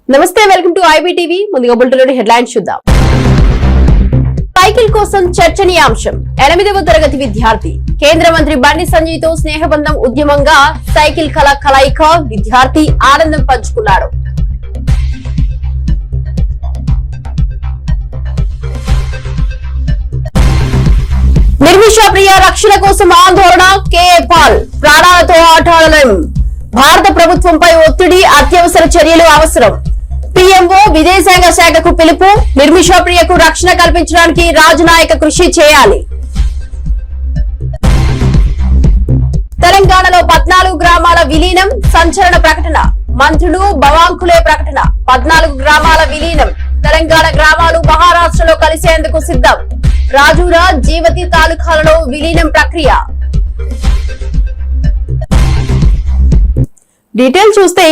నమస్తే, welcome to IBTV. ముందుగా bulletin headlines చూద్దాం. సైకిల్ కోసం చర్చనీయాంశం. 8వ తరగతి విద్యార్థి కేంద్ర మంత్రి బండి సంజయ్ తో స్నేహబంధం ఉద్యమంగా సైకిల్ కలయిక విద్యార్థి ఆనందం పంచుకున్నాడు. నిర్మిషా ప్రియ రక్షణ కోసం ఆందోళన. కేఏ పాల్ ప్రాణాలతో ఆటాడలేం. భారత ప్రభుత్వంపై ఒత్తిడి, అత్యవసర చర్యలు అవసరం. పీఎంఓ విదేశాంగ శాఖకు పిలుపు. నిర్మిషా ప్రియకు రక్షణ కల్పించడానికి రాజనాయక కృషి చేయాలి. తెలంగాణలో 14 గ్రామాల విలీనం సంచలన ప్రకటన. మంత్రులు బవాంకులే ప్రకటన. 14 గ్రామాల విలీనం. తెలంగాణ గ్రామాలు మహారాష్ట్రలో కలిసేందుకు సిద్ధం. రాజూరా, జీవతి తాలూకాలలో విలీనం ప్రక్రియ. డీటెయిల్ చూస్తే,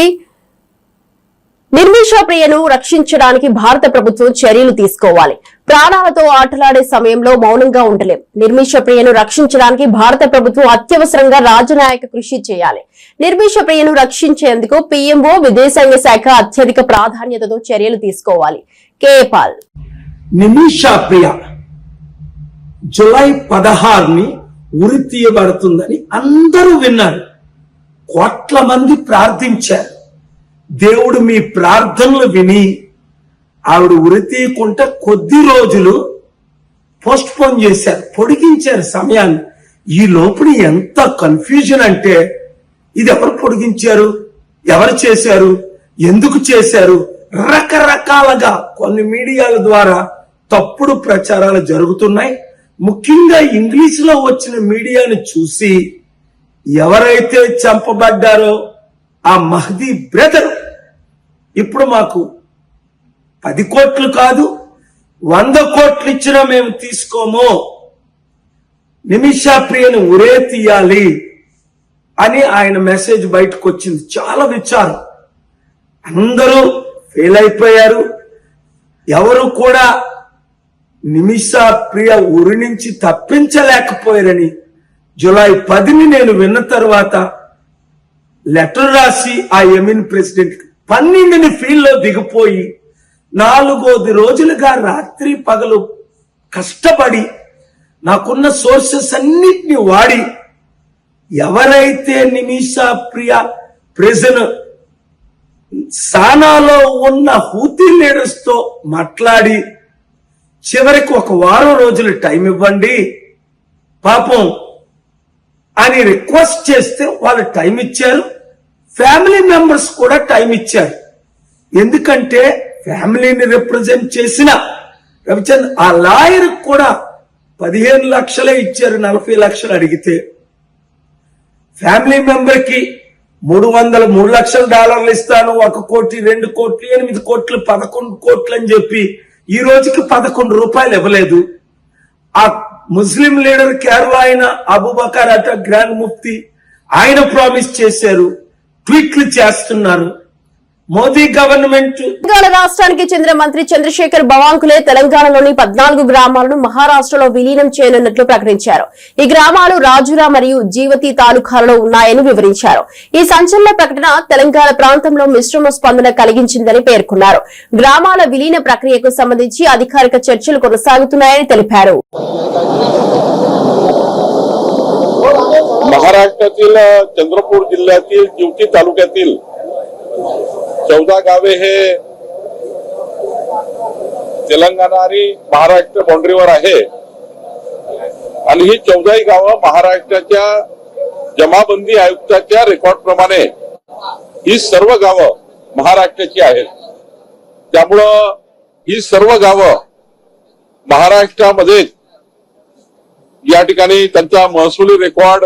నిర్మిషా ప్రియను రక్షించడానికి భారత ప్రభుత్వం చర్యలు తీసుకోవాలి. ప్రాణాలతో ఆటలాడే సమయంలో మౌనంగా ఉండలేం. నిర్మిషా ప్రియను రక్షించడానికి భారత ప్రభుత్వం అత్యవసరంగా రాజనాయక కృషి చేయాలి. నిర్మిషా ప్రియను రక్షించేందుకు పీఎంఓ విదేశాంగ శాఖ అత్యధిక ప్రాధాన్యతతో చర్యలు తీసుకోవాలి. కేఏ పాల్. నిమిషా ప్రియ జూలై 16ని ఉరి తీయబడుతుందని అందరూ విన్నారు. కోట్ల మంది ప్రార్థించారు. దేవుడు మీ ప్రార్థనలు విని ఆవిడ ఉరి తీయకుండా కొద్ది రోజులు పోస్ట్ పోన్ చేశారు, పొడిగించారు సమయాన్ని. ఈ లోపల ఎంత కన్ఫ్యూజన్ అంటే, ఇది ఎవరు పొడిగించారు, ఎవరు చేశారు, ఎందుకు చేశారు, రకరకాలుగా కొన్ని మీడియాల ద్వారా తప్పుడు ప్రచారాలు జరుగుతున్నాయి. ముఖ్యంగా ఇంగ్లీష్ లో వచ్చిన మీడియాను చూసి ఎవరైతే చంపబడ్డారో ఆ మహదీ బ్రదర్ ఇప్పుడు మాకు 10 కోట్లు కాదు 100 కోట్లు ఇచ్చినా మేము తీసుకోము, నిమిషా ప్రియను ఉరే తీయాలి అని ఆయన మెసేజ్ బయటకు వచ్చింది. చాలా విచారం. అందరూ ఫెయిల్ అయిపోయారు. ఎవరు కూడా నిమిషా ప్రియ ఉరి నుంచి తప్పించలేకపోయారని జూలై 10ని నేను విన్న తర్వాత లెటర్ రాసి ఆ యమీన్ ప్రెసిడెంట్ 12ని ఫీల్డ్ లో దిగిపోయి 4 రోజులుగా రాత్రి పగలు కష్టపడి నాకున్న సోర్సెస్ అన్నిటిని వాడి ఎవరైతే నిమిషా ప్రియ ప్రిజన్ సానాలో ఉన్న హూతీ లీడర్స్ తో మాట్లాడి చివరికి 1 వారం రోజులు టైం ఇవ్వండి పాపం అని రిక్వెస్ట్ చేస్తే వాళ్ళు టైం ఇచ్చారు. ఫ్యామిలీ మెంబర్స్ కూడా టైం ఇచ్చారు. ఎందుకంటే ఫ్యామిలీని రిప్రజెంట్ చేసిన రవిచంద్ర ఆ లాయర్ కూడా 15 లక్షలే ఇచ్చారు. 40 లక్షలు అడిగితే ఫ్యామిలీ మెంబర్ కి $300 లక్షల ఇస్తాను, 1 కోటి 2 కోట్లు 8 కోట్లు 11 కోట్లు అని చెప్పి ఈ రోజుకి 11 రూపాయలు ఇవ్వలేదు. ఆ ముస్లిం లీడర్ కేరళ అబూబకర్ అట గ్రాండ్ ముఫ్తీ ఆయన ప్రామిస్ చేశారు, ట్వీట్లు చేస్తున్నారు. మోదీ గవర్నమెంట్. తెలంగాణ రాష్ట్రానికి చెందిన మంత్రి చంద్రశేఖర్ బవాంకులే తెలంగాణలోని 14 గ్రామాలను మహారాష్ట్రలో విలీనం చేయనున్నట్లు ప్రకటించారు. ఈ గ్రామాలు రాజురా మరియు జీవతి తాలూకాలలో ఉన్నాయని వివరించారు. ఈ సంచలన ప్రకటన తెలంగాణ ప్రాంతంలో మిశ్రమ స్పందన కలిగించిందని పేర్కొన్నారు. గ్రామాల విలీన ప్రక్రియకు సంబంధించి అధికారిక చర్చలు కొనసాగుతున్నాయని తెలిపారు. महाराष्ट्रातील चंद्रपूर जिल्ह्यातील जिवती तालुक्यातील 14 गावे हे तेलंगणा आणि महाराष्ट्र बाउंड्रीवर आहे आणि ही 14 गावं महाराष्ट्राच्या जमाबंदी आयुक्ताच्या रेकॉर्ड प्रमाणे ही सर्व गावं महाराष्ट्राची आहेत. त्यामुळं ही सर्व गावं महाराष्ट्रामध्ये या ठिकाणी त्यांचा महसुली रेकॉर्ड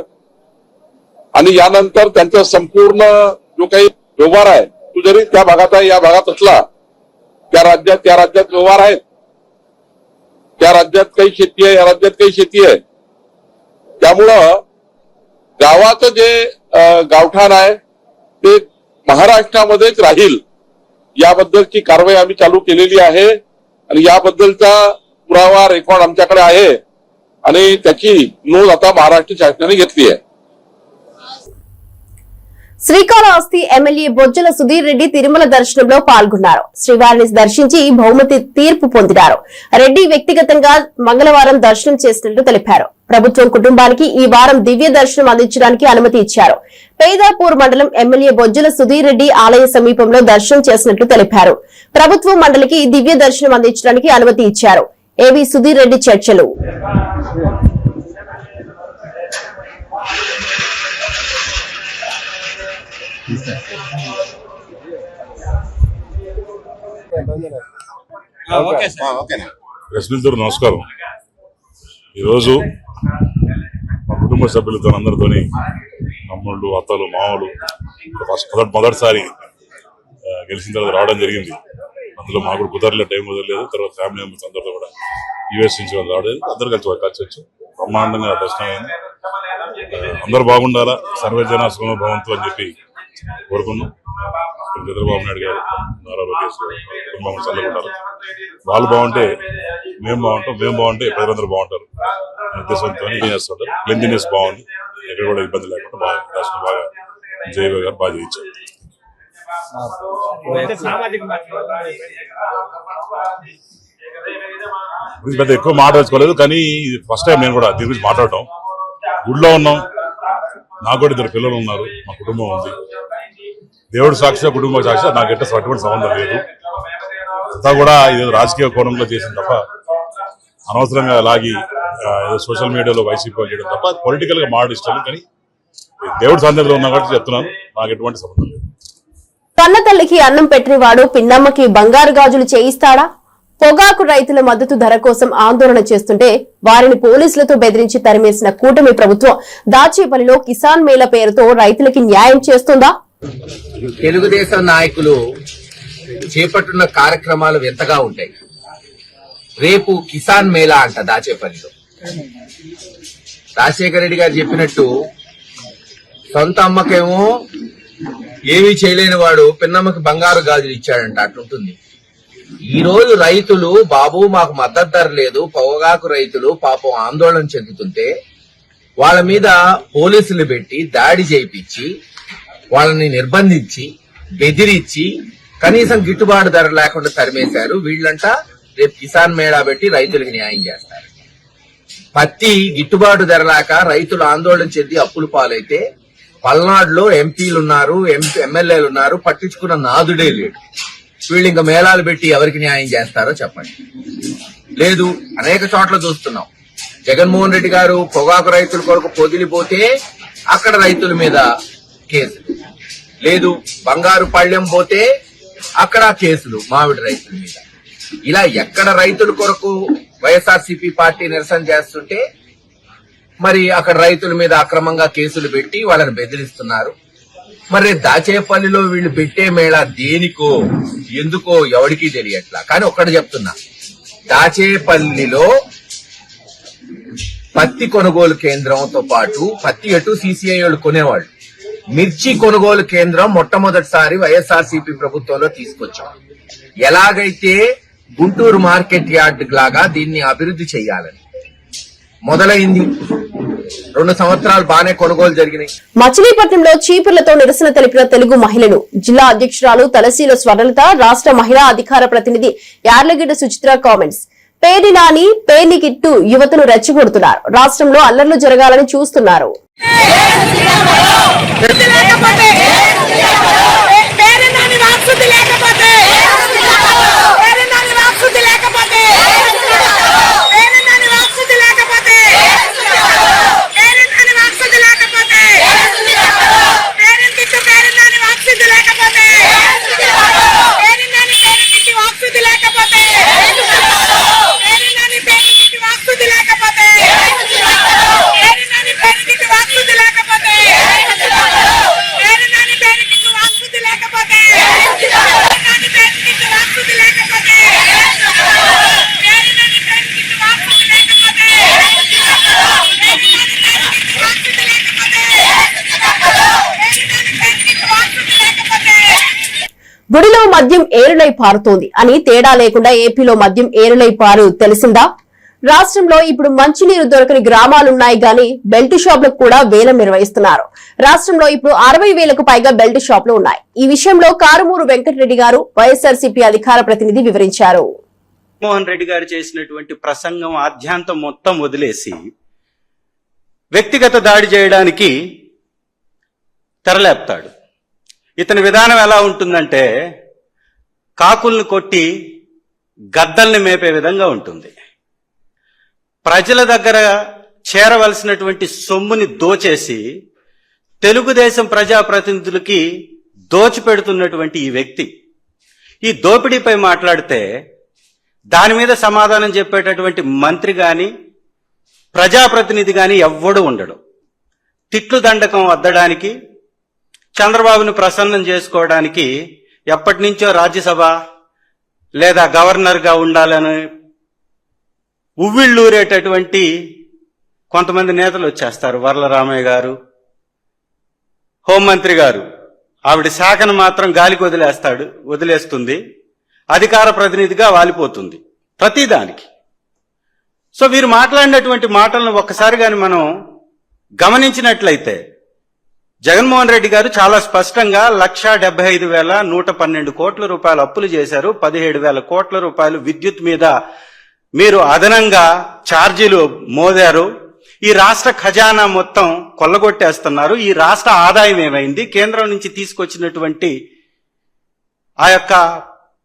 आणि यानंतर त्यांचा संपूर्ण जो काही व्यवहार आहे तो जरी त्या भागात आहे या भागात असला त्या राज्यात व्यवहार आहेत. त्या राज्यात काही शेती आहे, या राज्यात काही शेती आहे. त्यामुळं गावाचं जे गावठाण आहे ते महाराष्ट्रामध्येच राहील याबद्दलची कारवाई आम्ही चालू केलेली आहे आणि याबद्दलचा पुरावा रेकॉर्ड आमच्याकडे आहे आणि त्याची नोंद आता महाराष्ट्र शासनाने घेतली आहे. శ్రీకాళహస్తి ఎమ్మెల్యే బొజ్జల సుధీర్ రెడ్డి తిరుమల దర్శనంలో పాల్గొన్నారు. శ్రీవారిని దర్శించి బహుమతి తీర్పు పొందినారు. రెడ్డి వ్యక్తిగతంగా మంగళవారం దర్శనం చేసినట్లు తెలిపారు. ప్రభుత్వం కుటుంబానికి ఈ వారం దివ్య దర్శనం అందించడానికి అనుమతి ఇచ్చారు. పేదాపూర్ మండలం ఎమ్మెల్యే బొజ్జల సుధీర్ రెడ్డి ఆలయ సమీపంలో దర్శనం చేసినట్లు తెలిపారు. ప్రభుత్వం మండలికి దివ్య దర్శనం అందించడానికి అనుమతి ఇచ్చారు. ఏవి సుధీర్ రెడ్డి చర్చలు. ప్రశ్నిద్దరు నమస్కారం. ఈరోజు మా కుటుంబ సభ్యులతో అందరితోని తమ్ముళ్ళు, అత్తలు, మామూలు మొదటిసారి గెలిచిన తర్వాత రావడం జరిగింది. అందులో మాకు కుదరలేదు, టైం కుదరలేదు. తర్వాత ఫ్యామిలీ మెంబర్స్ అందరితో కూడా యూఎస్ నుంచి వాళ్ళు రావడం, అందరూ కలిసి వచ్చి బ్రహ్మాండంగా దర్శనం అయింది. అందరూ బాగుండాలా, సర్వజన సుఖ భవంతు అని చెప్పి కోరుకున్నాం. చంద్రబాబు నాయుడు గారు, నారా లోకేష్ గారు కుటుంబం చల్లకుంటారు. వాళ్ళు బాగుంటే మేము బాగుంటాం, మేము బాగుంటే ప్రజలందరూ బాగుంటారు ఉద్దేశంతో చేస్తుంటారు. క్లెన్లీనెస్ బాగుంది, ఎక్కడ కూడా ఇబ్బంది లేకుండా బాగా దర్శనం బాగా జయగ గారు బాగా చేయించారు. పెద్ద ఎక్కువ మాట్లాడుకోలేదు, కానీ ఇది ఫస్ట్ టైం నేను కూడా దీని గురించి మాట్లాడటం. గుడిలో ఉన్నాం, నాకు కూడా 2 పిల్లలు ఉన్నారు, మా కుటుంబం ఉంది. దేవుడు సాక్షిగా, కుటుంబ సాక్షిగా నాకు ఎట్లా అటువంటి సంబంధం లేదు. అంతా కూడా ఇది రాజకీయ కోణంలో చేసిన తప్ప, అనవసరంగా లాగి ఏదో సోషల్ మీడియాలో వైసీపీ చేయడం తప్ప పొలిటికల్ గా మాట్లాడి ఇష్టం. కానీ దేవుడు సాందర్యంలో ఉన్నా కాబట్టి చెప్తున్నాను, నాకు ఎటువంటి సంబంధం లేదు. కన్న తల్లికి అన్నం పెట్టినవాడు పిన్నమ్మకి బంగారు గాజులు చేయిస్తాడా? పొగాకు రైతుల మద్దతు ధర కోసం ఆందోళన చేస్తుంటే వారిని పోలీసులతో బెదిరించి తరిమేసిన కూటమి ప్రభుత్వం దాచేపల్లిలో కిసాన్ మేళా పేరుతో రైతులకి న్యాయం చేస్తుందా? తెలుగుదేశం నాయకులు చేపట్టున్న కార్యక్రమాలు వింతగా ఉంటాయి. రేపు కిసాన్ మేళా అంట దాచేపల్లిలో. రాజశేఖర రెడ్డి గారు చెప్పినట్టు సొంత అమ్మకేమో ఏమీ చేయలేని వాడు పిన్నమ్మకి బంగారు గాజులు ఇచ్చాడంట, అట్లుంటుంది. ఈ రోజు రైతులు బాబు మాకు మద్దతు ధర లేదు, పొగాకు రైతులు పాపం ఆందోళన చెందుతుంటే వాళ్ళ మీద పోలీసులు పెట్టి దాడి చేయించి వాళ్ళని నిర్బంధించి బెదిరించి కనీసం గిట్టుబాటు ధర లేకుండా తరిమేశారు. వీళ్ళంట రేపు కిసాన్ మేళా పెట్టి రైతులకు న్యాయం చేస్తారు. పత్తి గిట్టుబాటు ధర లేక రైతులు ఆందోళన చెంది అప్పులు పాలైతే పల్నాడులో ఎంపీలున్నారు, ఎమ్మెల్యేలు ఉన్నారు, పట్టించుకున్న నాదుడే లేడు. వీళ్ళు ఇంకా మేళాలు పెట్టి ఎవరికి న్యాయం చేస్తారో చెప్పండి. లేదు, అనేక చోట్ల చూస్తున్నాం. జగన్మోహన్ రెడ్డి గారు పొగాకు రైతుల కొరకు పొదిలిపోతే అక్కడ రైతుల మీద కేసులు, లేదు బంగారు పళ్ళెం పోతే అక్కడ కేసులు మామిడి రైతుల మీద. ఇలా ఎక్కడ రైతుల కొరకు వైఎస్ఆర్సీపీ పార్టీ నిరసన చేస్తుంటే మరి అక్కడ రైతుల మీద అక్రమంగా కేసులు పెట్టి వాళ్ళని బెదిరిస్తున్నారు. మరి దాచేపల్లిలో వీళ్ళు పెట్టే మేళా దేనికో ఎందుకో ఎవరికీ తెలియట్లా. కానీ ఒక్కటి చెప్తున్నా, దాచేపల్లిలో పత్తి కొనుగోలు కేంద్రంతో పాటు పత్తి ఎటు సీసీఐ వాళ్ళు కొనేవాళ్ళు, మిర్చి కొనుగోలు కేంద్రం మొట్టమొదటిసారి వైఎస్ఆర్సీపీ ప్రభుత్వంలో తీసుకొచ్చాం. ఎలాగైతే గుంటూరు మార్కెట్ యార్డ్ లాగా దీన్ని అభివృద్ధి చేయాలని మొదలైంది. 2 సంవత్సరాలు బాగానే కొనుగోలు జరిగినాయి. మచిలీపట్నంలో చీపుర్లతో నిరసన తెలిపిన తెలుగు మహిళలు. జిల్లా అధ్యక్షురాలు తలశీల స్వర్ణలత, రాష్ట్ర మహిళా అధికార ప్రతినిధి యార్లగడ్డ సుచిత్ర కామెంట్స్. పేర్ని నాని, పేర్ని కిట్టు యువతను రెచ్చగొడుతున్నారు. రాష్ట్రంలో అల్లర్లు జరగాలని చూస్తున్నారు. గుడిలో మద్యం ఏరులై పారుతోంది అని తేడా లేకుండా ఏపీలో మద్యం ఏరులై పారు తెలిసిందా? రాష్ట్రంలో ఇప్పుడు మంచినీరు దొరకని గ్రామాలున్నాయి గాని బెల్ట్ షాపులకు కూడా వేలం నిర్వహిస్తున్నారు. రాష్ట్రంలో ఇప్పుడు 60,000కు పైగా బెల్ట్ షాపులు ఉన్నాయి. ఈ విషయంలో కారుమూరు వెంకటరెడ్డి గారు వైఎస్ఆర్సీపీ అధికార ప్రతినిధి వివరించారు. మోహన్ రెడ్డి గారు చేసినటువంటి ప్రసంగం ఆద్యాంతం మొత్తం వదిలేసి వ్యక్తిగత దాడి చేయడానికి తెరలేపుతాడు. ఇతని విధానం ఎలా ఉంటుందంటే కాకుల్ని కొట్టి గద్దల్ని మేపే విధంగా ఉంటుంది. ప్రజల దగ్గర చేరవలసినటువంటి సొమ్ముని దోచేసి తెలుగుదేశం ప్రజాప్రతినిధులకి దోచిపెడుతున్నటువంటి ఈ వ్యక్తి ఈ దోపిడీపై మాట్లాడితే దాని మీద సమాధానం చెప్పేటటువంటి మంత్రి గాని ప్రజాప్రతినిధి గాని ఎవ్వడు ఉండడు. తిట్లు దండకం వద్దడానికి, చంద్రబాబును ప్రసన్నం చేసుకోవడానికి ఎప్పటి నుంచో రాజ్యసభ లేదా గవర్నర్గా ఉండాలని ఉవ్విళ్ళూరేటటువంటి కొంతమంది నేతలు వచ్చేస్తారు. వర్లరామయ్య గారు, హోంమంత్రి గారు, ఆవిడ శాఖను మాత్రం గాలికి వదిలేస్తుంది, అధికార ప్రతినిధిగా వాలిపోతుంది ప్రతిదానికి. సో వీరు మాట్లాడినటువంటి మాటలను ఒక్కసారి కానీ మనం గమనించినట్లయితే జగన్మోహన్ రెడ్డి గారు చాలా స్పష్టంగా 1,75,112 కోట్ల రూపాయలు అప్పులు చేశారు. 17,000 కోట్ల రూపాయలు విద్యుత్ మీద మీరు అదనంగా ఛార్జీలు మోదారు. ఈ రాష్ట్ర ఖజానా మొత్తం కొల్లగొట్టేస్తున్నారు. ఈ రాష్ట్ర ఆదాయం ఏమైంది? కేంద్రం నుంచి తీసుకొచ్చినటువంటి ఆ యొక్క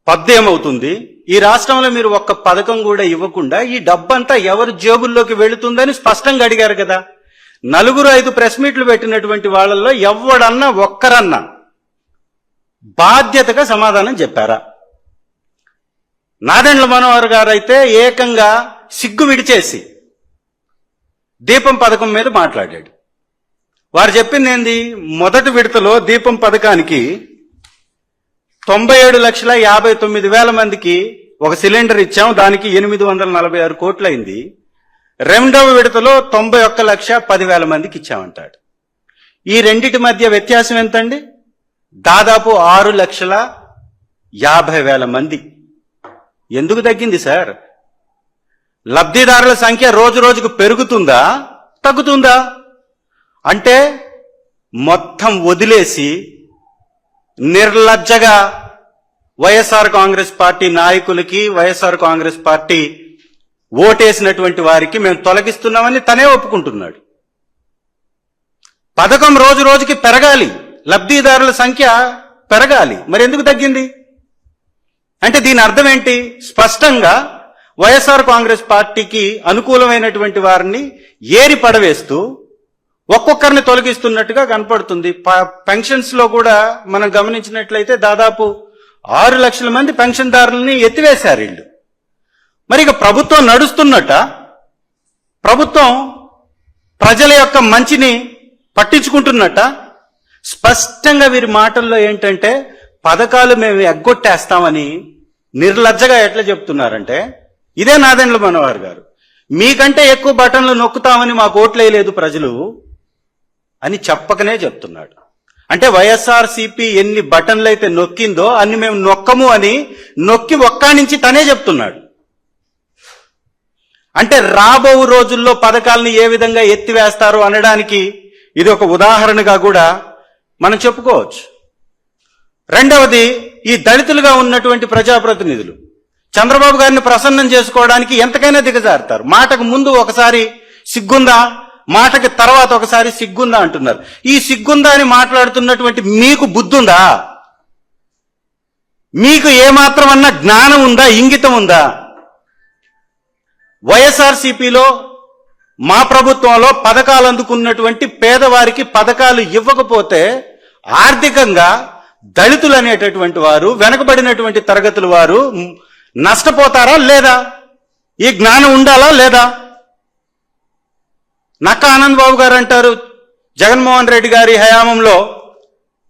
పద్దు ఏమవుతుంది? ఈ రాష్ట్రంలో మీరు ఒక్క పథకం కూడా ఇవ్వకుండా ఈ డబ్బంతా ఎవరి జేబుల్లోకి వెళుతుందని స్పష్టంగా అడిగారు కదా. 4-5 ప్రెస్ మీట్లు పెట్టినటువంటి వాళ్ళల్లో ఎవడన్నా ఒక్కరన్నా బాధ్యతగా సమాధానం చెప్పారా? నాదెండ్ల మనోహర్ గారు అయితే ఏకంగా సిగ్గు విడిచేసి దీపం పథకం మీద మాట్లాడాడు. వారు చెప్పింది ఏంది? మొదటి విడతలో దీపం పథకానికి 97,59,000 మందికి ఒక సిలిండర్ ఇచ్చాం, దానికి 846 కోట్లు అయింది. రెండవ విడతలో 91,10,000 మందికి ఇచ్చామంటాడు. ఈ రెండిటి మధ్య వ్యత్యాసం ఎంతండి? దాదాపు 6,50,000 మంది. ఎందుకు తగ్గింది సార్? లబ్ధిదారుల సంఖ్య రోజు రోజుకు పెరుగుతుందా తగ్గుతుందా? అంటే మొత్తం వదిలేసి నిర్లజ్జగా వైఎస్ఆర్ కాంగ్రెస్ పార్టీ నాయకులకి, వైఎస్ఆర్ కాంగ్రెస్ పార్టీ ఓటేసినటువంటి వారికి మేము తొలగిస్తున్నామని తనే ఒప్పుకుంటున్నాడు. పథకం రోజు రోజుకి పెరగాలి, లబ్ధిదారుల సంఖ్య పెరగాలి, మరి ఎందుకు తగ్గింది? అంటే దీని అర్థం ఏంటి? స్పష్టంగా వైఎస్ఆర్ కాంగ్రెస్ పార్టీకి అనుకూలమైనటువంటి వారిని ఏరి పడవేస్తూ ఒక్కొక్కరిని తొలగిస్తున్నట్టుగా కనపడుతుంది. పెన్షన్స్ లో కూడా మనం గమనించినట్లయితే దాదాపు 6 లక్షల మంది పెన్షన్దారులని ఎత్తివేశారు వీళ్ళు. మరి ఇక ప్రభుత్వం నడుస్తున్నట్ట? ప్రభుత్వం ప్రజల యొక్క మంచిని పట్టించుకుంటున్నట్ట? స్పష్టంగా వీరి మాటల్లో ఏంటంటే పథకాలు మేము ఎగ్గొట్టేస్తామని నిర్లజ్జగా ఎట్లా చెప్తున్నారంటే, ఇదే నాదెండ్ల మనోహర్ గారు మీకంటే ఎక్కువ బటన్లు నొక్కుతామని మాకు ఓట్లేయలేదు ప్రజలు అని చెప్పకనే చెప్తున్నాడు. అంటే వైఎస్ఆర్సీపీ ఎన్ని బటన్లు అయితే నొక్కిందో అన్ని మేము నొక్కము అని నొక్కి ఒక్కానించి తనే చెప్తున్నాడు. అంటే రాబో రోజుల్లో పథకాలను ఏ విధంగా ఎత్తివేస్తారు అనడానికి ఇది ఒక ఉదాహరణగా కూడా మనం చెప్పుకోవచ్చు. రెండవది, ఈ దళితులుగా ఉన్నటువంటి ప్రజాప్రతినిధులు చంద్రబాబు గారిని ప్రసన్నం చేసుకోవడానికి ఎంతకైనా దిగజారుతారు. మాటకు ముందు ఒకసారి సిగ్గుందా, మాటకి తర్వాత ఒకసారి సిగ్గుందా అంటున్నారు. ఈ సిగ్గుందా అని మాట్లాడుతున్నటువంటి మీకు బుద్ధుందా? మీకు ఏమాత్రం అన్న జ్ఞానం ఉందా, ఇంగితం ఉందా? వైఎస్ఆర్సీపీలో మా ప్రభుత్వంలో పథకాలు అందుకున్నటువంటి పేదవారికి పథకాలు ఇవ్వకపోతే ఆర్థికంగా దళితులు అనేటటువంటి వారు, వెనకబడినటువంటి తరగతుల వారు నష్టపోతారా లేదా? ఈ జ్ఞానం ఉండాలా లేదా? నక్క ఆనంద్ బాబు గారు అంటారు జగన్మోహన్ రెడ్డి గారి హయాంలో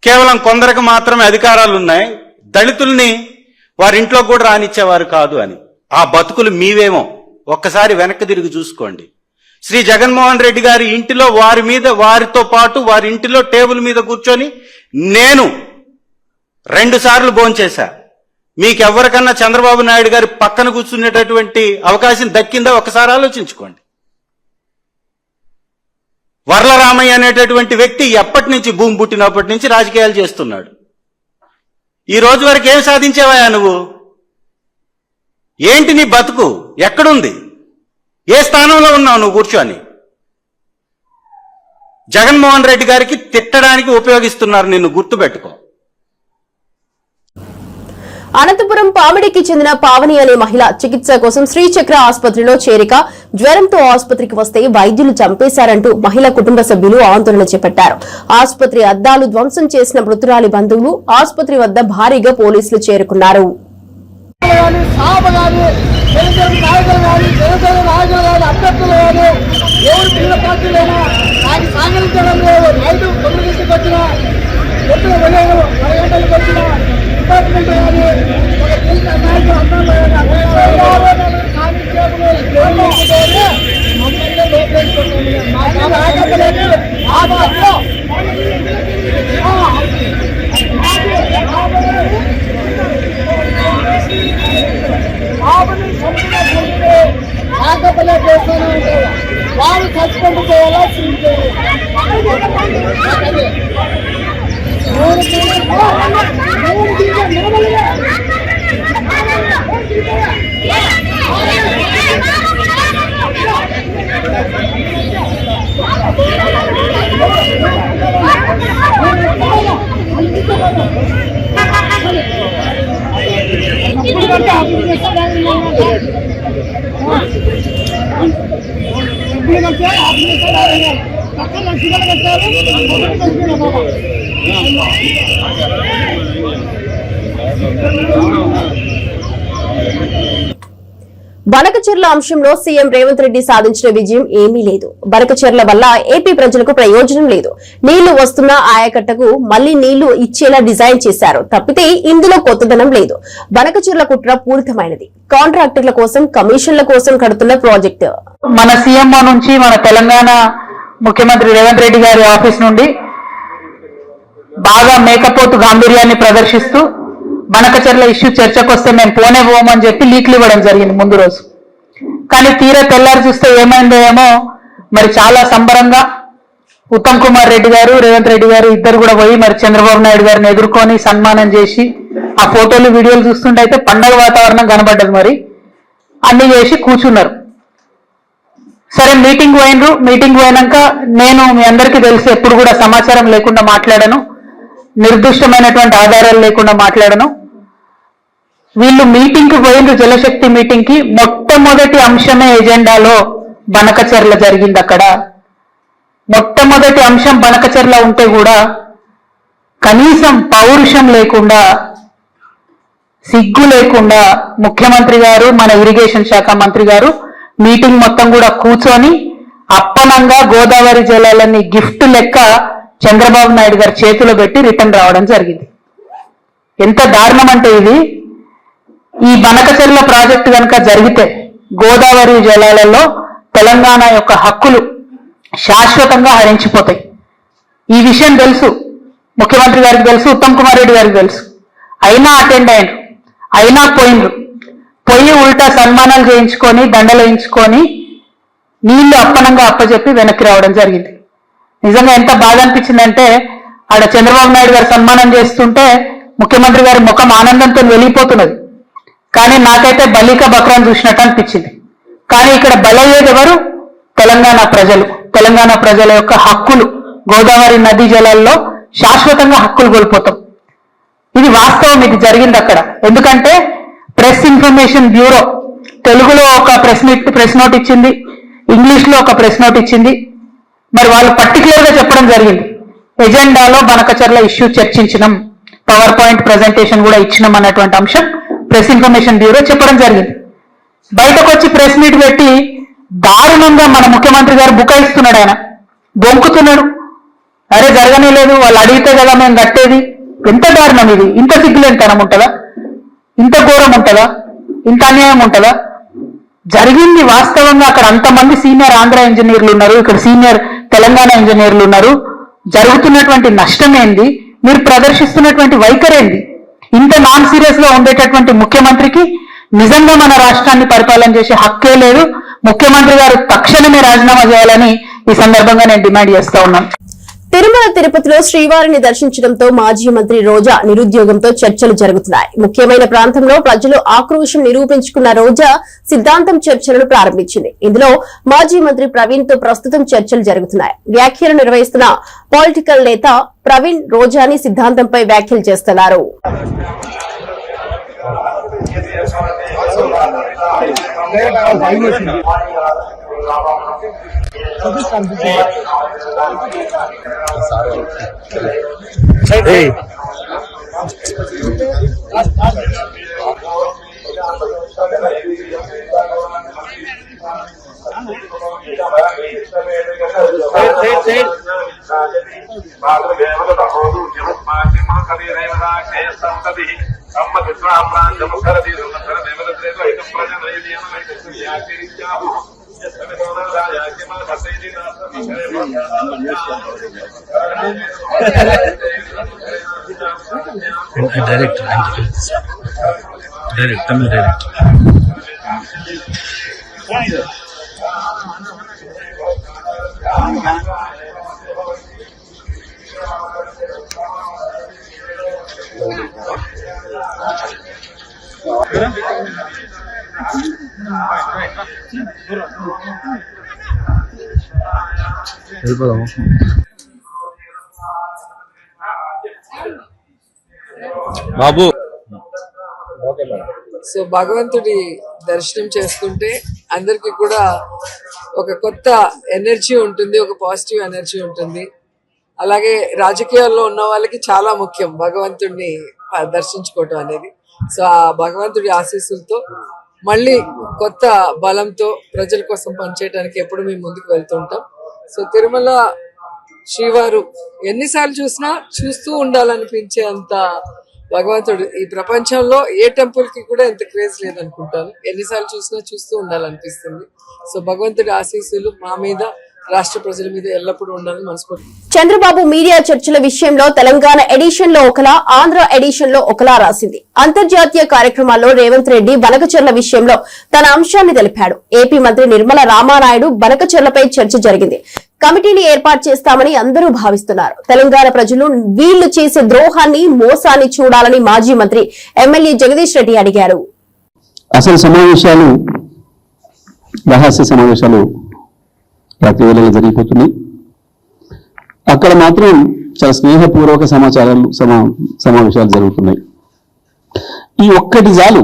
కేవలం కొందరికి మాత్రమే అధికారాలు ఉన్నాయి, దళితుల్ని వారింట్లో కూడా రానిచ్చేవారు కాదు అని. ఆ బతుకులు మీవేమో ఒక్కసారి వెనక్కి తిరిగి చూసుకోండి. శ్రీ జగన్మోహన్ రెడ్డి గారి ఇంటిలో వారితో పాటు వారి ఇంటిలో టేబుల్ మీద కూర్చొని నేను 2 సార్లు భోంచేశా. మీకెవరికన్నా చంద్రబాబు నాయుడు గారి పక్కన కూర్చునేటటువంటి అవకాశం దక్కిందా ఒకసారి ఆలోచించుకోండి. వర్లరామయ్య అనేటటువంటి వ్యక్తి ఎప్పటి నుంచి భూమి పుట్టినప్పటి నుంచి రాజకీయాలు చేస్తున్నాడు. ఈ రోజు వరకు ఏం సాధించావా నువ్వు? ఏంటి నీ బతుకు? ఎక్కడుంది? ఏ స్థానంలో ఉన్నావు నువ్వు కూర్చొని? జగన్మోహన్ రెడ్డి గారికి తిట్టడానికి ఉపయోగిస్తున్నారు, నిన్ను గుర్తుపెట్టుకో. అనంతపురం పామిడికి చెందిన పావని అనే మహిళ చికిత్స కోసం శ్రీచక్ర ఆసుపత్రిలో చేరిక. జ్వరంతో ఆసుపత్రికి వస్తే వైద్యులు చంపేశారంటూ మహిళ కుటుంబ సభ్యులు ఆందోళన చేపట్టారు. ఆసుపత్రి అద్దాలు ధ్వంసం చేసిన మృతురాలి బంధువులు ఆసుపత్రి వద్ద భారీగా పోలీసులు చేరుకున్నారు. వాళ్ళు ఖచ్చితంగా చేయాలా బనకచెర్ల అంశంలో సీఎం రేవంత్ రెడ్డి సాధించిన విజయం ఏమీ లేదు. బనకచెర్ల వల్ల ఏపీ ప్రజలకు ప్రయోజనం లేదు. నీళ్లు వస్తున్న ఆయకట్టకు మళ్లీ నీళ్లు ఇచ్చేలా డిజైన్ చేశారు తప్పితే ఇందులో కొత్తదనం లేదు. బనకచెర్ల కుట్ర పూరితమైనది. కాంట్రాక్టర్ల కోసం, కమిషన్ల కోసం కడుతున్న ప్రాజెక్టు. మన సీఎంఓ నుంచి, మన తెలంగాణ ముఖ్యమంత్రి రేవంత్ రెడ్డి గారి ఆఫీస్ నుండి బాగా మేకపోతు గాంభీర్యాన్ని ప్రదర్శిస్తూ బనకచెర్ల ఇష్యూ చర్చకు వస్తే మేము పోనే పోమని చెప్పి లీక్లు ఇవ్వడం జరిగింది ముందు రోజు. కానీ తీరా తెల్లారి చూస్తే ఏమైందో ఏమో మరి చాలా సంబరంగా ఉత్తమ్ కుమార్ రెడ్డి గారు, రేవంత్ రెడ్డి గారు ఇద్దరు కూడా పోయి మరి చంద్రబాబు నాయుడు గారిని ఎదుర్కొని సన్మానం చేసి ఆ ఫోటోలు వీడియోలు చూస్తుంటే అయితే పండగ వాతావరణం కనబడ్డది. మరి అన్ని చేసి కూర్చున్నారు. సరే మీటింగ్ పోయినరు. మీటింగ్ పోయినాక నేను మీ అందరికీ తెలిసి ఎప్పుడు కూడా సమాచారం లేకుండా మాట్లాడను, నిర్దిష్టమైనటువంటి ఆధారాలు లేకుండా మాట్లాడను. వీళ్ళు మీటింగ్ కి పోయినరు, జలశక్తి మీటింగ్ కి. మొట్టమొదటి అంశమే ఎజెండాలో బనకచెర్ల జరిగింది. అక్కడ మొట్టమొదటి అంశం బనకచెర్ల ఉంటే కూడా కనీసం పౌరుషం లేకుండా, సిగ్గు లేకుండా ముఖ్యమంత్రి గారు, మన ఇరిగేషన్ శాఖ మంత్రి గారు మీటింగ్ మొత్తం కూడా కూర్చొని అప్పనంగా గోదావరి జలాలని గిఫ్ట్ లెక్క చంద్రబాబు నాయుడు గారి చేతిలో పెట్టి రిటర్న్ రావడం జరిగింది. ఎంత దారుణం అంటే ఇది. ఈ బనకచెర్ల ప్రాజెక్టు కనుక జరిగితే గోదావరి జలాలలో తెలంగాణ యొక్క హక్కులు శాశ్వతంగా హరించిపోతాయి. ఈ విషయం తెలుసు ముఖ్యమంత్రి గారికి, తెలుసు ఉత్తమ్ కుమార్ రెడ్డి గారికి తెలుసు. అయినా అటెండ్ అయ్యారు, అయినా పోయినరు. పోయి ఉల్టా సన్మానాలు చేయించుకొని, దండలు వేయించుకొని నీళ్లు అప్పనంగా అప్పచెప్పి వెనక్కి రావడం జరిగింది. నిజంగా ఎంత బాధ అనిపించిందంటే ఆడ చంద్రబాబు నాయుడు గారు సన్మానం చేస్తుంటే ముఖ్యమంత్రి గారి ముఖం ఆనందంతో వెళ్ళిపోతున్నది. కానీ నాకైతే బలిక బక్రాన్ చూసినట్టు అనిపించింది. కానీ ఇక్కడ బలయ్యేది ఎవరు? తెలంగాణ ప్రజలు. తెలంగాణ ప్రజల యొక్క హక్కులు, గోదావరి నదీ జలాల్లో శాశ్వతంగా హక్కులు కోల్పోతాం. ఇది వాస్తవం, ఇది జరిగింది అక్కడ. ఎందుకంటే ప్రెస్ ఇన్ఫర్మేషన్ బ్యూరో తెలుగులో ఒక ప్రెస్ నోట్ ఇచ్చింది, ఇంగ్లీష్ లో ఒక ప్రెస్ నోట్ ఇచ్చింది. మరి వాళ్ళు పర్టికులర్ గా చెప్పడం జరిగింది, ఎజెండాలో బనకచెర్ల ఇష్యూ చర్చించినాం, పవర్ పాయింట్ ప్రెజెంటేషన్ కూడా ఇచ్చినాం అన్నటువంటి అంశం ప్రెస్ ఇన్ఫర్మేషన్ బ్యూరో చెప్పడం జరిగింది. బయటకు వచ్చి ప్రెస్ మీట్ పెట్టి దారుణంగా మన ముఖ్యమంత్రి గారు బుకాయిస్తున్నాడు. ఆయన బొంకుతున్నాడు. అరే జరగనే లేదు, వాళ్ళు అడిగితే కదా మేము కట్టేది. ఎంత దారుణం ఇది! ఇంత సిగ్గులేనితనం ఉంటుందా? ఇంత ఘోరం ఉంటుందా? ఇంత అన్యాయం ఉంటుందా? జరిగింది వాస్తవంగా. అక్కడ అంతమంది సీనియర్ ఆంధ్ర ఇంజనీర్లు ఉన్నారు, ఇక్కడ సీనియర్ తెలంగాణ ఇంజనీర్లు ఉన్నారు. జరుగుతున్నటువంటి నష్టం ఏంది? మీరు ప్రదర్శిస్తున్నటువంటి వైఖరి ఏంది? ఇంత నాన్ సీరియస్ గా ఉండేటటువంటి ముఖ్యమంత్రికి నిజంగా మన రాష్ట్రాన్ని పరిపాలన చేసే హక్కే లేదు. ముఖ్యమంత్రి గారు తక్షణమే రాజీనామా చేయాలని ఈ సందర్భంగా నేను డిమాండ్ చేస్తా ఉన్నాను. తిరుమల తిరుపతిలో శ్రీవారిని దర్శించడంతో మాజీ మంత్రి రోజా నిరుద్యోగంతో చర్చలు జరుగుతున్నాయి. ముఖ్యమైన ప్రాంతంలో ప్రజలు ఆక్రోశం నిరూపించుకున్న రోజా సిద్ధాంతం చర్చలను ప్రారంభించింది. ఇందులో మాజీ మంత్రి ప్రవీణ్ తో ప్రస్తుతం చర్చలు జరుగుతున్నాయి. వ్యాఖ్యలు నిర్వహిస్తున్న పొలిటికల్ నేత ప్రవీణ్ రోజాని సిద్ధాంతంపై వ్యాఖ్యలు చేస్తున్నారు. డైరెక్ట్ తమిళ డైరెక్ట్ వెళ్ళిపోదాము. బాబు సో భగవంతుడి దర్శనం చేసుకుంటే అందరికి కూడా ఒక కొత్త ఎనర్జీ ఉంటుంది, ఒక పాజిటివ్ ఎనర్జీ ఉంటుంది. అలాగే రాజకీయాల్లో ఉన్న వాళ్ళకి చాలా ముఖ్యం భగవంతుడిని దర్శించుకోవటం అనేది. సో ఆ భగవంతుడి ఆశీస్సులతో మళ్ళీ కొత్త బలంతో ప్రజల కోసం పనిచేయడానికి ఎప్పుడు మేము ముందుకు వెళ్తుంటాం. సో తిరుమల శ్రీవారు ఎన్నిసార్లు చూసినా చూస్తూ ఉండాలనిపించే అంత భగవంతుడు ఈ ప్రపంచంలో ఏ టెంపుల్ కి కూడా ఎంత క్రేజ్ లేదనుకుంటాను. ఎన్నిసార్లు చూసినా చూస్తూ ఉండాలనిపిస్తుంది. సో భగవంతుడి ఆశీస్సులు మా మీద, రాష్ట్ర ప్రజల మీద ఎల్లప్పుడూ ఉండాలని మనస్ఫూర్తి. చంద్రబాబు మీడియా చర్చల విషయంలో తెలంగాణ ఎడిషన్ లో ఒకలా, ఆంధ్ర ఎడిషన్ లో ఒకలా రాసింది. అంతర్జాతీయ కార్యక్రమాల్లో రేవంత్ రెడ్డి బనకచెర్ల విషయంలో తన అంశాన్ని తెలిపాడు. ఏపీ మంత్రి నిర్మల రామానాయుడు బనకచెర్లపై చర్చ జరిగింది. కమిటీని ఏర్పాటు చేస్తామని అందరూ భావిస్తున్నారు. తెలంగాణ ప్రజలు వీళ్లు చేసే ద్రోహాన్ని, మోసాన్ని చూడాలని మాజీ మంత్రి ఎమ్మెల్యే జగదీష్ రెడ్డి అడిగారు. అసలు సమావేశాలు, రహస్య సమావేశాలు ప్రతి వేళలో జరిగిపోతున్నాయి. అక్కడ మాత్రం చాలా స్నేహపూర్వక సమావేశాలు జరుగుతున్నాయి. ఈ ఒక్కటి చాలు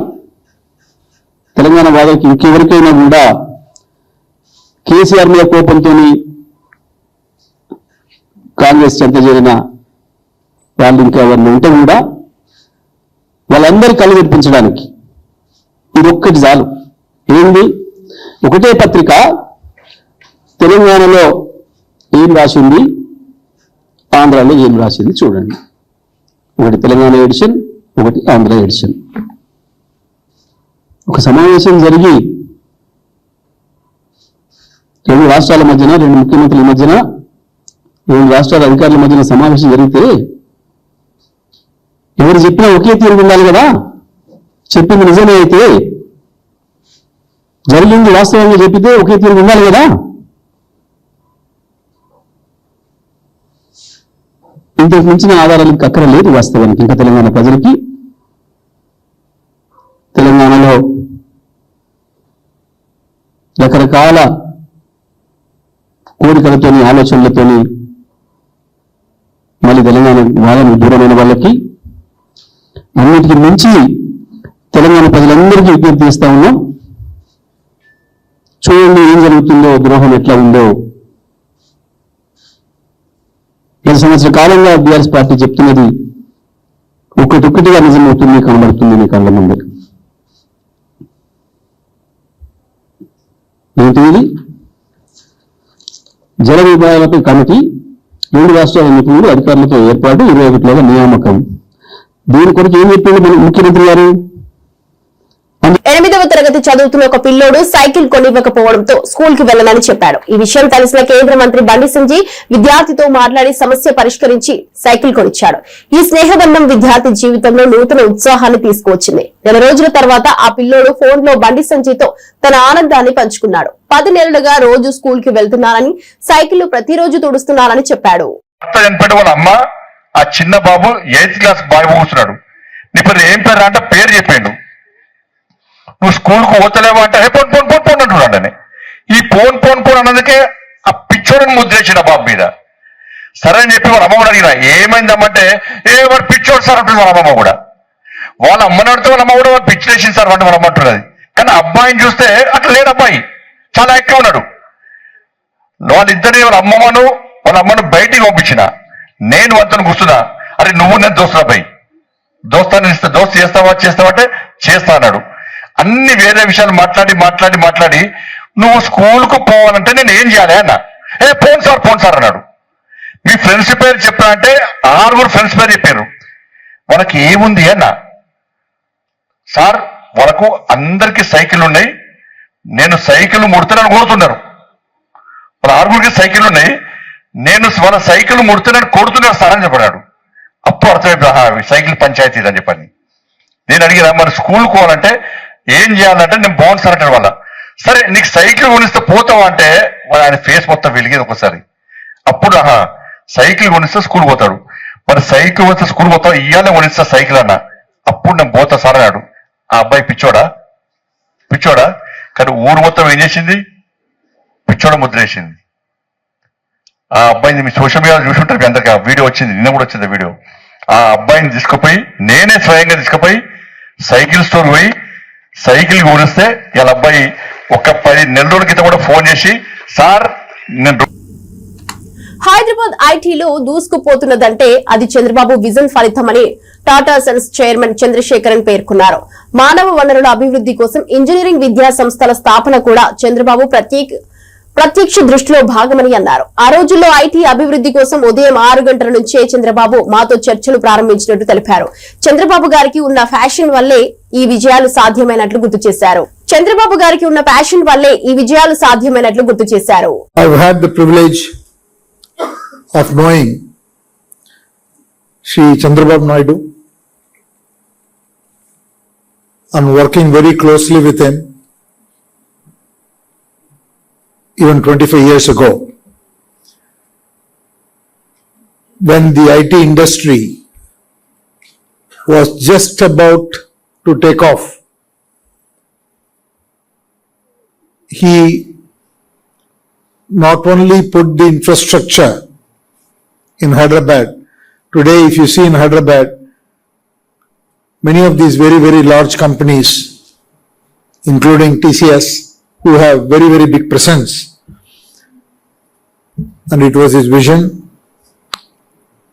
తెలంగాణ వాదకి ఇంకెవరికైనా కూడా కేసీఆర్ మీద కోపంతో కాంగ్రెస్ చెంత చేరిన వాళ్ళు ఇంకా ఎవరిని ఉంటే కూడా వాళ్ళందరూ కళ్ళు తెప్పించడానికి ఇది ఒక్కటి చాలు. ఏంది? ఒకటే పత్రిక తెలంగాణలో ఏం రాసింది, ఆంధ్రాలో ఏం రాసింది చూడండి. ఒకటి తెలంగాణ ఎడిషన్, ఒకటి ఆంధ్ర ఎడిషన్. ఒక సమావేశం జరిగి రెండు రాష్ట్రాల మధ్యన, రెండు ముఖ్యమంత్రుల మధ్యన, రెండు రాష్ట్రాల అధికారుల మధ్యన సమావేశం జరిగితే ఎవరు చెప్పినా ఒకే తీరు ఉండాలి కదా. చెప్పింది నిజమే అయితే, జరిగింది వాస్తవంగా చెప్పితే ఒకే తీరు ఉండాలి కదా. ఇంతకు మించిన ఆధారాలకు అక్కర లేదు వాస్తవానికి. ఇంకా తెలంగాణ ప్రజలకి తెలంగాణలో రకరకాల కోరికలతోని, ఆలోచనలతోని మళ్ళీ తెలంగాణ వాదనకు దూరమైన వాళ్ళకి అన్నిటికీ మించి తెలంగాణ ప్రజలందరికీ విజ్ఞప్తి చేస్తా ఉన్నాం. చూడండి ఏం జరుగుతుందో, ద్రోహం ఎట్లా ఉందో. 10 సంవత్సరాల కాలంగా బీఆర్ఎస్ పార్టీ చెప్తున్నది ఒక్కటొక్కటిగా నిజమవుతుంది, కనబడుతుంది మీ కళ్ళ ముందు. ఏంటి? జల విభాగాలపై కమిటీ, 2 రాష్ట్రాల నిపుణులు అధికారులతో ఏర్పాటు, 21లోగా నియామకం. దీని కొరకు ఏం చెప్పింది ముఖ్యమంత్రి గారు? 8వ తరగతి చదువుతున్న ఒక పిల్లోడు సైకిల్ కొనివ్వకపోవడంతో స్కూల్ కి వెళ్లనని చెప్పాడు. ఈ విషయం తెలిసిన కేంద్ర మంత్రి బండి సంజయ్ విద్యార్థితో మాట్లాడి సమస్య పరిష్కరించి సైకిల్ కొనిచ్చాడు. ఈ స్నేహబంధం విద్యార్థి జీవితంలో నూతన ఉత్సాహాన్ని తీసుకువచ్చింది. నెల రోజుల తర్వాత ఆ పిల్లోడు ఫోన్ లో బండి సంజయ్ తో తన ఆనందాన్ని పంచుకున్నాడు. 10 నెలలుగా రోజు స్కూల్ కి వెళ్తున్నానని, సైకిల్ ప్రతిరోజు తుడుస్తున్నానని చెప్పాడు. ఆ చిన్న బాబు 8th క్లాస్ బాయ్ కూర్చున్నాడు. నీ పేరు ఏం పేరు అంటే పేరు చెప్పాడు. నువ్వు స్కూల్కు పోతలేవా అంటే పోన్ పోన్ పోన్ పోన్ అంటున్నాడని. ఈ పోన్ పోన్ పోన్ అన్నందుకే ఆ పిచ్చోడిని ముద్రేసిన బాబు మీద. సరే అని చెప్పి వాళ్ళ అమ్మ కూడా అడిగిన ఏమైందమ్మంటే వాడు పిచ్చోడు సార్ అంటుంది వాళ్ళ అమ్మ కూడా. వాళ్ళ అమ్మని అడితే వాళ్ళ అమ్మ కూడా వాళ్ళు పిచ్చిలేసింది సార్ అంటే వాళ్ళ అమ్మ అంటున్నది. కానీ అబ్బాయిని చూస్తే అట్లా లేడు, అబ్బాయి చాలా ఎక్కువ ఉన్నాడు. వాళ్ళిద్దరిని వాళ్ళ అమ్మను బయటికి పంపించిన. నేను అతను కూర్చున్నా, అరే నువ్వు నేను దోస్తున్నా అబ్బాయి, దోస్తు చేస్తావంటే చేస్తా అన్నాడు. అన్ని వేరే విషయాలు మాట్లాడి నువ్వు స్కూల్కు పోవాలంటే నేను ఏం చేయాలి అన్న. పోను సార్ అన్నాడు. మీ ఫ్రెండ్స్ పేరు చెప్పా అంటే 6 ఫ్రెండ్స్ పేరు చెప్పారు. వాళ్ళకి ఏముంది అన్న. సార్ వాళ్ళకు అందరికి సైకిల్ ఉన్నాయి, నేను సైకిల్ ముడతానని కోరుతున్నారు. వాళ్ళ 6 సైకిల్ ఉన్నాయి, నేను వాళ్ళ సైకిల్ ముడుతున్నాను కొడుతున్నాడు సార్ అని చెప్పాడు. అప్పుడు అర్థమైపోయి సైకిల్ పంచాయతీ అని చెప్పని. నేను అడిగినా మరి స్కూల్ పోవాలంటే ఏం చేయాలంటే నేను బాగుంది సార్ అంటాడు వాళ్ళ. సరే నీకు సైకిల్ కొనిస్తే పోతావా అంటే ఆయన ఫేస్ మొత్తం వెలిగేది ఒకసారి. అప్పుడు సైకిల్ కొనిస్తే స్కూల్ పోతాడు. మరి సైకిల్ కొనిస్తే స్కూల్ పోతావు, ఇయ్యాలే కొనిస్తా సైకిల్ అన్న. అప్పుడు నేను పోతా సార్ అన్నాడు. ఆ అబ్బాయి పిచ్చోడా కానీ ఊరు మొత్తం ఏం చేసింది, పిచ్చోడ ముద్రేసింది. ఆ అబ్బాయిని మీ సోషల్ మీడియా చూసుంటారు, మీ అందరికి ఆ వీడియో వచ్చింది, నిన్న కూడా వచ్చింది వీడియో. ఆ అబ్బాయిని తీసుకుపోయి నేనే స్వయంగా తీసుకుపోయి సైకిల్ స్టోర్ పోయి సైకిల్ కొనిస్తే ఇలా అబ్బాయి ఒక 10 నెలల రోజుల క్రితం కూడా ఫోన్ చేసి సార్ నేను హైదరాబాద్ ఐటీలో దూసుకుపోతున్నదంటే అది చంద్రబాబు విజన్ ఫలితమని టాటా సన్స్ చైర్మన్ చంద్రశేఖరన్ పేర్కొన్నారు. మానవ వనరుల అభివృద్ధి కోసం ఇంజనీరింగ్ విద్యా సంస్థల స్థాపన కూడా చంద్రబాబు ప్రత్యక్ష దృష్టిలో భాగమని అన్నారు. ఆ రోజుల్లో ఐటీ అభివృద్ధి కోసం ఉదయం 6 గంటల నుంచే చంద్రబాబు మాతో చర్చలు ప్రారంభించినట్టు తెలిపారు. చంద్రబాబు గారికి ఉన్న ఫ్యాషన్ వల్లే ఈ విజయాలు సాధ్యమైనట్లు గుర్తు చేశారు. I've had the privilege of knowing Shri Chandrababu Naidu and working very closely with him even 25 years ago, when the IT industry was just about to take off. He not only put the infrastructure in Hyderabad. Today, if you see in Hyderabad, many of these very, very large companies, including TCS, who have very, very big presence. And it was his vision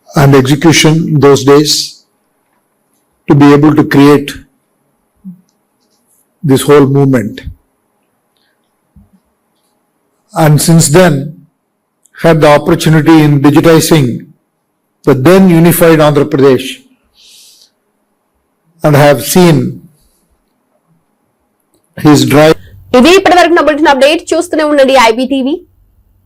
and execution in those days to be able to create this whole movement. And since then, had the opportunity in digitizing the then unified Andhra Pradesh and have seen his drive. ఇది ఇప్పటివరకు నా bulletin update. చూస్తూనే ఉండండి IBTV.